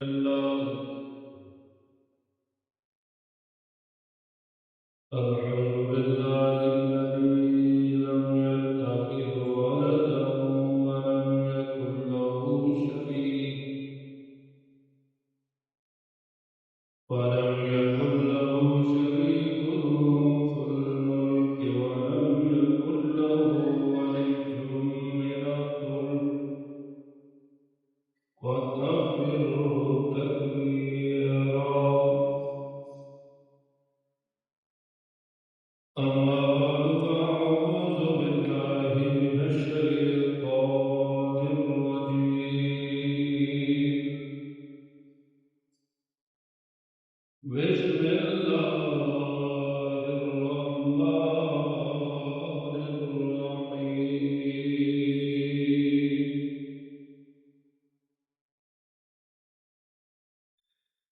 الله. الحمد لله الذي لم يتخذ ولدا ولم يكن له شريك ولم يكن له شريك في الملك ولم يكن له ولي من الذل وكبره تكبيرا. أما بعد فأعوذ بالله من الشيطان الرجيم. بسم الله الرحمن الرحيم.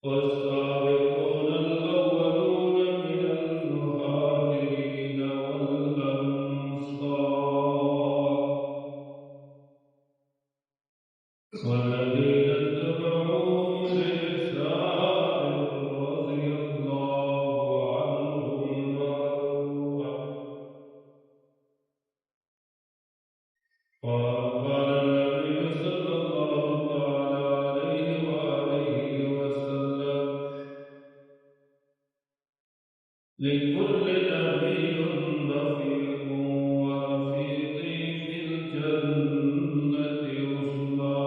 والسابقون الأولون من المهاجرين والأنصار والذين اتبعوهم بإحسان رضي الله عنهم ورضوا عنه. قال النبي صلى الله تعالى عليه وآله وسلم: لكل نبي رفيق ورفيقي في الجنة عثمان.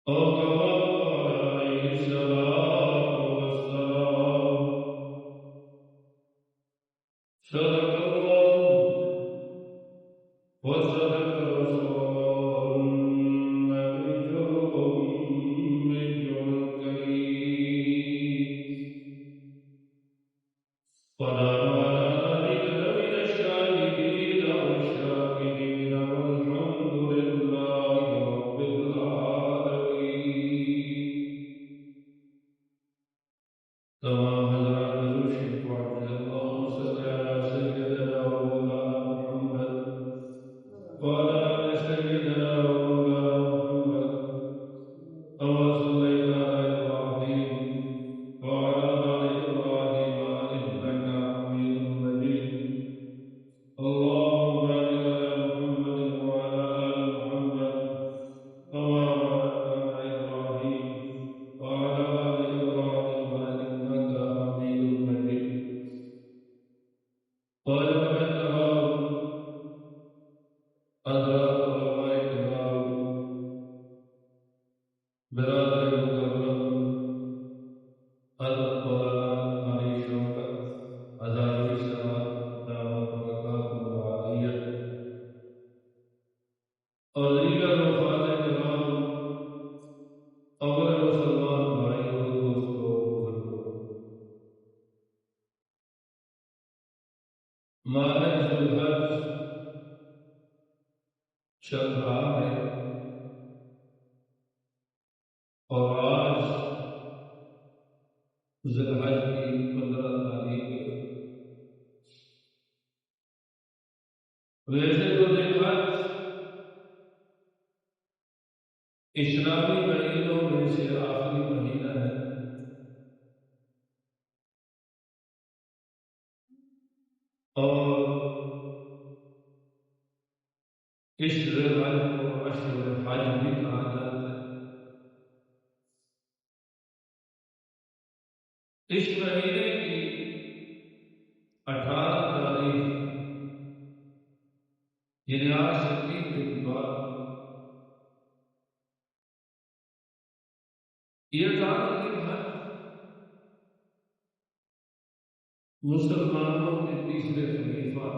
أو كما قال عليه الصلاة والسلام: صدق الله وصدق رسوله النبي الأمي الكريم. ونحن على ذلك لمن الشاهدين والشاكرين والحمد لله رب العالمين. تمام حضرات حضور شریف پڑھتے ہیں: اللهم صل على سيدنا ومولانا محمد وعلى آل سيدنا ومولانا محمد كما صليت على إبراهيم وعلى آل إبراهيم إنك حميد مجيد. اللهم بارك على محمد وعلى آل محمد كما باركت على إبراهيم وعلى آل إبراهيم إنك حميد مجيد. قال فإنها حضرات علماء کرام، برادر مکرم، حضرت مولانا علی شوکت ہزاروی صاحب دعوت برکاتہ العالیہ اور دیگر وفاد کرام، اور مسلمان بھائیوں، دوستوں، بزرگوں، ماہ ذوالحج چل رہا ہے اور آج ذی الحج کی 15 تاریخ ہے۔ ویسے تو ذی الحج اسلامی مہینوں میں سے آخری مہینہ ہے، اور اس ذی الحج کو اشہر الحج بھی کہا جاتا ہے۔ اس مہینے کی 18 تاریخ یعنی آج سے 3 دن بعد یہ تعلق حج مسلمانوں کے تیسرے خلیفہ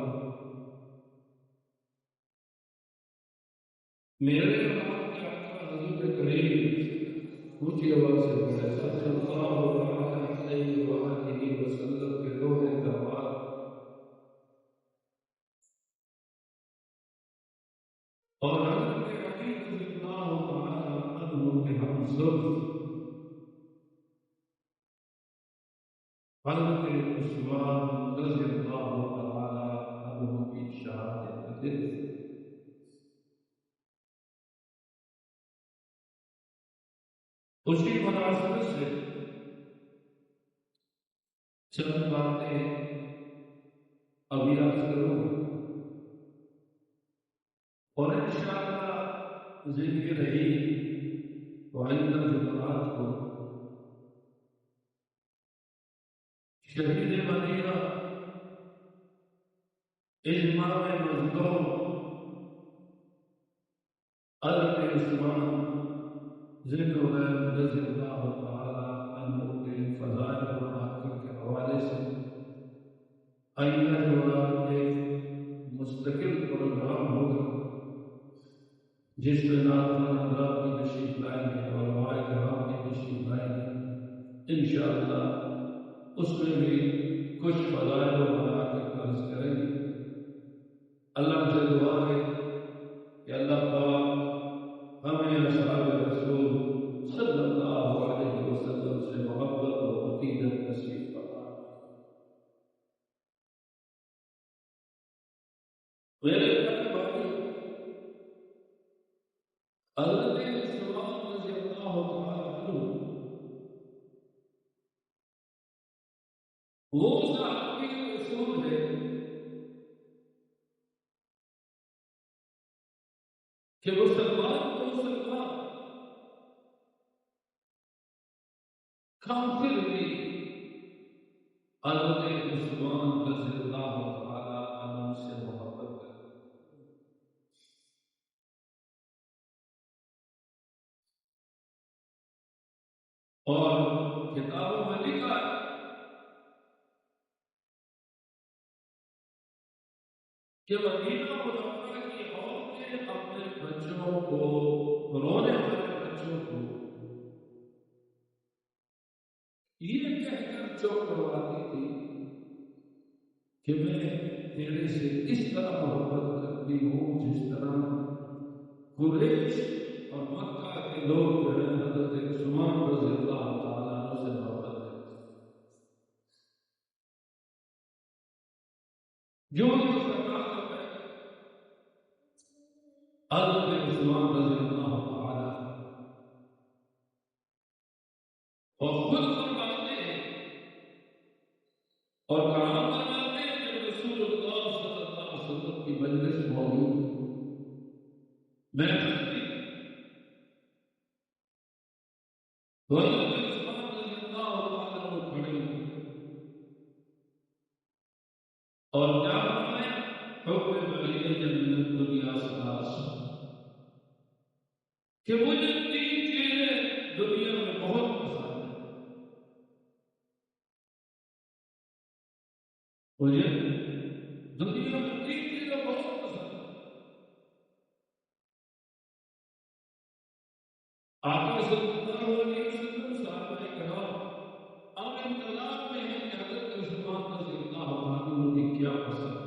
میرے آپ کے آقا حضور کریم اونچی آواز سے پڑھے صلی اللہ علیہ وآلہ وسلم کے دور دعوات اور حضرت علی رضی اللہ تعالی عنہ کے ہم سب حضرت عثمان رضی اللہ تعالی عنہ کی شہادت کے دن اسی مناسبت سے چند باتیں ابھی عرض کروں گا اور انشاءاللہ ذکر رہی تو آئندہ جمعرات کو شہید مدینہ امام مظلوم حضرت عثمان ذکر رضی اللہ تعالی عنہ کے فضائل و مناقب کے حوالے سے آئندہ جمعرات ایک مستقل پروگرام ہوگا جس میں ناظرین حضرات بھی تشریف لائیں گے اور علماء کرام بھی تشریف لائیں گے انشاءاللہ اس میں بھی کچھ فضائل و مناقب عرض کریں گے۔ اللہ سے دعا ہے کہ اللہ پاک ہمیں اصحاب رسول صلی اللہ علیہ وسلم سے محبت اور عقیدت نصیب فرمائے۔ میرے پیارے بھائی، حضرت عثمان رضی اللہ تعالی عنہ وہ صحابی رسول ہے کہ مسلمان تو مسلمان کافر بھی حضرت عثمان رضی اللہ تعالی عنہ سے محبت کرتے اور کتابوں میں لکھا ہے کہ مدینہ منورہ کی عورتیں اپنے بچوں کو، رونے والے بچوں کو یہ کہہ کر چپ کرواتی تھی کہ میں تیرے سے اس طرح محبت کرتی ہوں جس طرح قریش اور مکہ کے لوگ جو ہیں حضرت عثمان رضی اللہ تعالیٰ عنہ سے محبت کرتے ہیں۔ جو سرکار ہے حضرت عثمان رضی اللہ تعالیٰ اور خود فرماتے ہیں اور کہاں فرماتے ہیں کہ رسول اللہ صلی اللہ علیہ وسلم کی مجلس موجود ہے، میں حضرت عثمان رضی اللہ تعالیٰ عنہ کھڑے ہوئے اور کیا فرمایا حکم علی من الدنیا ثلاث کہ مجھے تین چیزیں دنیا میں بہت پسند ہیں، مجھے دنیا میں تین چیزیں بہت پسند ہیں۔ آقا صلی اللہ علیہ وسلم صحابہ کرام اب انتظار میں ہے کہ حضرت عثمان رضی اللہ عنہ کی کیا پسند ہے۔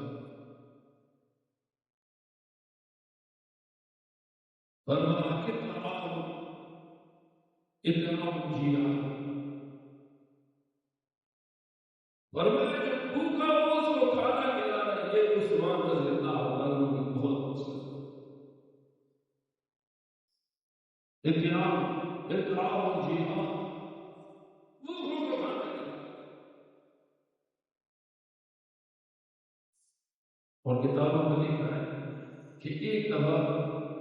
فرمایا کہ اطعام جیعان، فرمایا کہ بھوکا ہو اس کو کھانا کھلانا، یہ عثمان رضی اللہ عنہ کی بہت پسند ہے۔ اطعام جیعان، بھوکوں کو کھانا کھلانا۔ اور کتابوں میں لکھا ہے کہ ایک دفعہ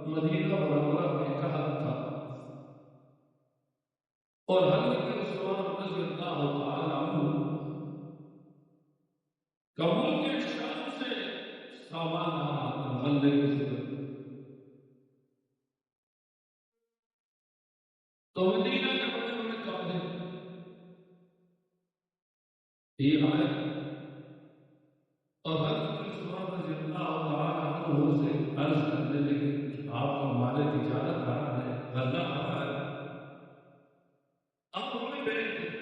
مدینہ منورہ میں کہا تھا اور حضرت عثمان رضی اللہ تعالی عنہ کا ملک شام سے سامان آ رہا تھا غلے کی صورت میں، تو مدینہ کے بڑے بڑے تاجر یہ آئے اور حضرت عثمان رضی اللہ تعالی عنہ سے عرض کرنے لگے کہ آپ کا مال تجارت آ رہا ہے، غلہ آ رہا ہے، آپ ہمیں بیچ دیں۔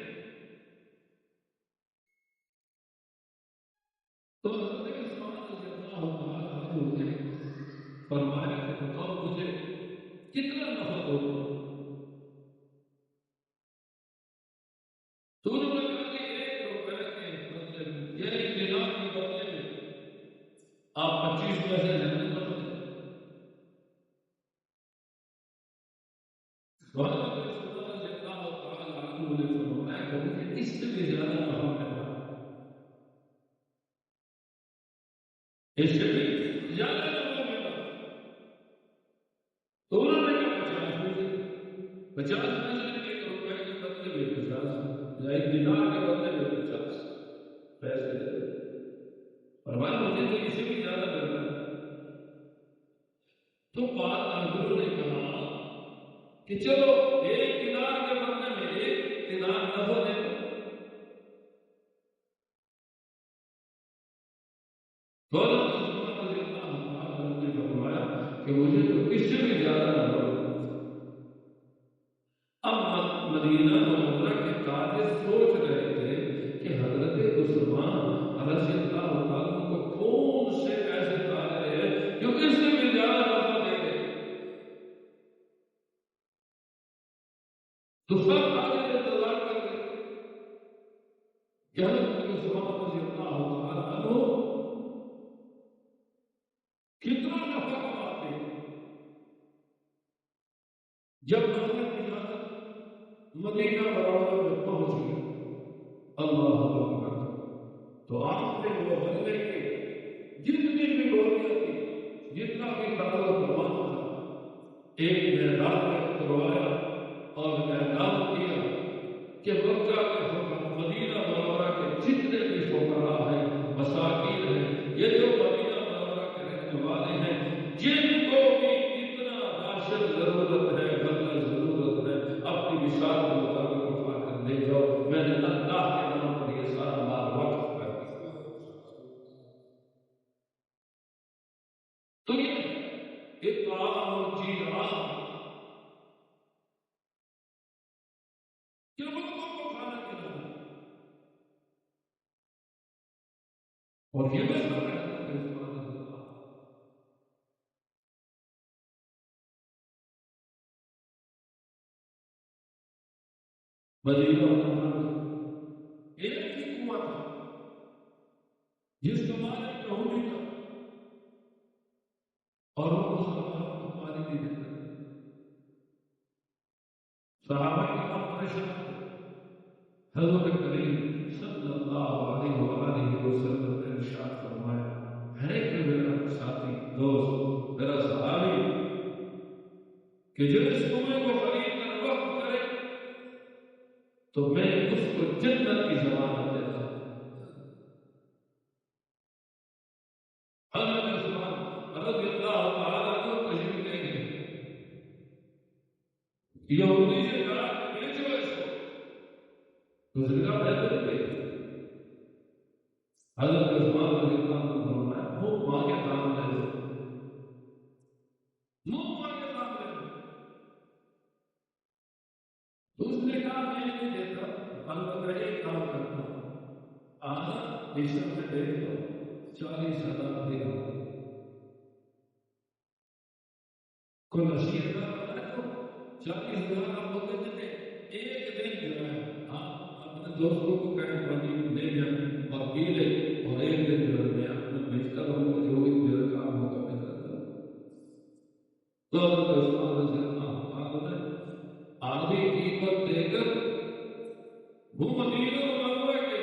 تو حضرت عثمان رضی اللہ تعالی عنہ نے فرمایا کہ بتاؤ مجھے کتنا نفع ہوگا؟ تو انہوں نے کہا کہ 1 روپے کے بدلے میں، یعنی دینار کے بدلے میں آپ 25 پیسے دینے پڑتے ہیں۔ حضرت عثمان رضی اللہ اس سے بھی زیادہ اہم ہے، اس سے بھی زیادہ لوگوں میں تو انہوں نے کہا 50 پیسے ایک روپے کے بدلے میں 50 یا ایک دینار کے بدلے میں 50 پیسے دے دو، فرمایا مجھے تو اسے بھی زیادہ کرنا ہے۔ تو بعد حضور نے کہا کہ چلو ایک دینار کے بدلے میں ایک دینار نفع دے دو، نے فرمایا کہ مجھے تو اس سے بھی زیادہ نفع دو۔ اب مدینہ منورہ کے تاجر سوچ رہے تھے کہ حضرت عثمان رضی اللہ عنہ کو کون سے ایسے تاجر ہیں جو اس سے بھی زیادہ نفع دے دے، تو سب تاجر انتظار کر رہے کہ حضرت عثمان رضی اللہ عنہ کتنا نفع کماتے ہیں۔ جب مدینہ منورہ میں پہنچ گئے، اللہ اکبر، تو آپ نے وہ بدلے کے جتنی بھی بولیاں تھی، جتنا بھی دعوت سامان تھا، ایک میدان میں اتروایا اور اعلان کیا کہ مکہ کے مدینہ منورہ کے جتنے بھی فقراء ہیں، مساکین ہیں، یہ جو مدینہ منورہ کے رہنے والے ہیں، جن کو بھی اتنا راشن ضرورت ہے، بدل ضرورت ہے، اپنی مثال کے مطابق اٹھا کر لے جاؤ، میں نے اللہ کے نام پر یہ سارا مال وقف کر دیا۔ تو یہ اطعام الجیعان کہ لوگوں کو کھانا کھلانا، اور یہ میں سب مدینہ ایک ہی کنواں تھا جس کا مالک یہودی تھا، اور وہ مسلمانوں کو پانی نہیں دیتا۔ صحابہ کرام پریشان تھے، حضرت کریم صلی اللہ علیہ وآلہ وسلم نے ارشاد فرمایا ہے کہ میرا ساتھی دوست میرا صحابی کہ جو اس کنویں کو خرید کر وقف کرے تو میں اس کو جنت کی ضمانت دیتا ہوں۔ حضرت عثمان رضی اللہ تعالیٰ عنہ تشریف لے گئے، یہودی سے کہا کہ بیچو اس کو، دوسری کا بہتر بیچو۔ حضرت عثمان رضی اللہ عنہ فرمایا منہ ماں کے دام لے لو، منہ ماں کے دام لے لو۔ دوسرے کہا میں نہیں دیتا، البتہ ایک کام کرتا ہوں، آج بیشتر میں دیکھ لو 40,000 دے دو، کوئی نصیحت کا بتائے تو 40,000 آپ ہوتے دیتے، ایک دن جو ہے آپ اپنے دوستوں کو کہیں پانی لے جائیں اور پی لیں، اور ایک دن جو ہے میں اپنا بیچتا رہوں گا، جو بھی میرا کام ہوگا میں کرتا ہوں۔ تو حضرت عثمان رضی اللہ عنہ نے آدھی قیمت دے کر وہ مدینہ منورہ کے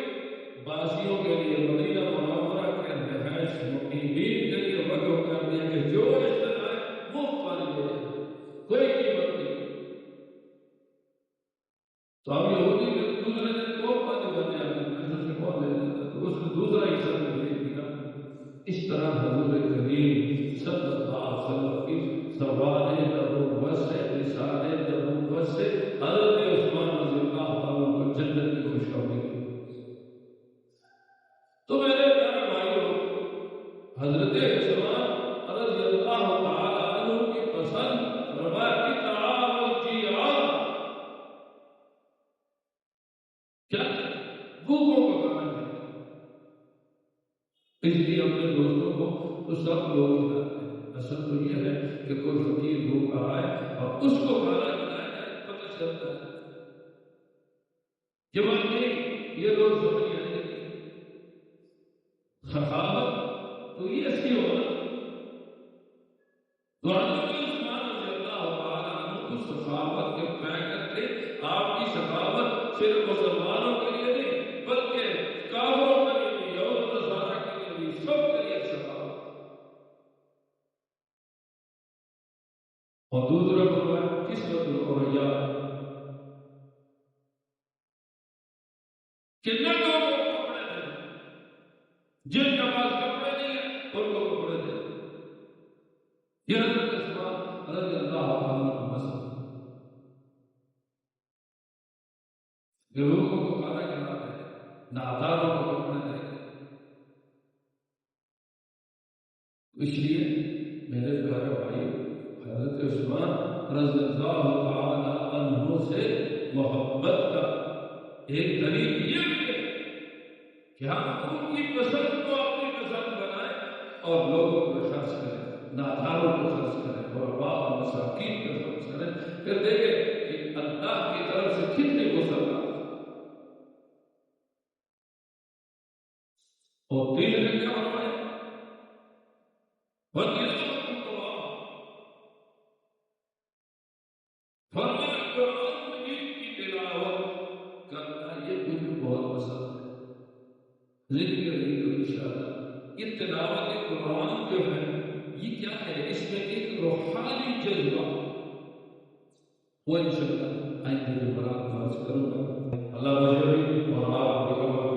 باسیوں کے لیے، مدینہ منورہ کے رہائش مقیمین کے لیے وقف کر دیا کہ جو اس طرح ہے مفت پانی دے دیں، کوئی قیمت نہیں۔ تو اب یہودی کے دوسرے دن کو پانی بن جاتے ہیں، پیسوں سے کون لے لیتا، تو اس نے دوسرا حصہ بھی بھیج دیا۔ اس طرح حضور کریم صلی اللہ علیہ وسلم کی سوال نبوت سے، رسالہ نبوت سے حضرت عثمان رضی اللہ عنہ کو جنت کی خوشخبری دی۔ تو میرے پیارے بھائیوں، حضرت عثمان رضی اللہ تعالی عنہ کی پسند فرمایا اطعام الجیعان، کیا بھوکوں کو کھانا چاہیے، اس لیے اپنے دوستوں کو تو سب لوگ کھلاتے ہیں۔ اصل تو یہ ہے کہ کوئی فقیر بھوکا آئے اور اس کو کھانا کھلایا جائے، پتہ چلتا ہے کہ واقعی یہ لوگ سمجھ رہے ہیں سخاوت تو یہ ایسی ہونا۔ تو حضرت عثمان رضی اللہ تعالیٰ عنہ کو سخاوت کے پیکر کریں آپ کی سخاوت صرف مسلمانوں کے لیے نہیں بلکہ کافروں کے لیے بھی یہود و نصارہ کے لیے بھی سب کے لیے سخاوت اور دوسرا فرمایا قسمت العریان کہ ننگوں کو کپڑے دے جن کے پاس کپڑے نہیں ہیں ان کو کپڑے دے یہ حضرت عثمان رضی اللہ عنہ کا مسئلہ لوگوں کو کھانا کھلاتے ہیں ناداروں کو کپڑے دے اس لیے میرے پیارے بھائی حضرت عثمان رضی اللہ تعالی عنہ سے محبت کا ایک طریق یہ بھی ہے کہ ہم ان کی پسند کو اپنی پسند بنائیں اور لوگوں کو خرچ کریں ناداروں کو خرچ کریں غرباء اور مساکین کو خرچ کریں پھر دیکھیں کہ اللہ کی طرف سے کتنے کو سزا اور دل میں کیا فرمایا فرمایا قرآن مجید کی تلاوت کرنا یہ مجھے بہت پسند ہے ذکر عید انشاءاللہ یہ تلاوت قرآن جو ہے یہ کیا ہے اس میں ایک روحانی جذبہ وہ انشاءاللہ آئندہ جو برات فرض کروں گا اللہ مجھے اور آپ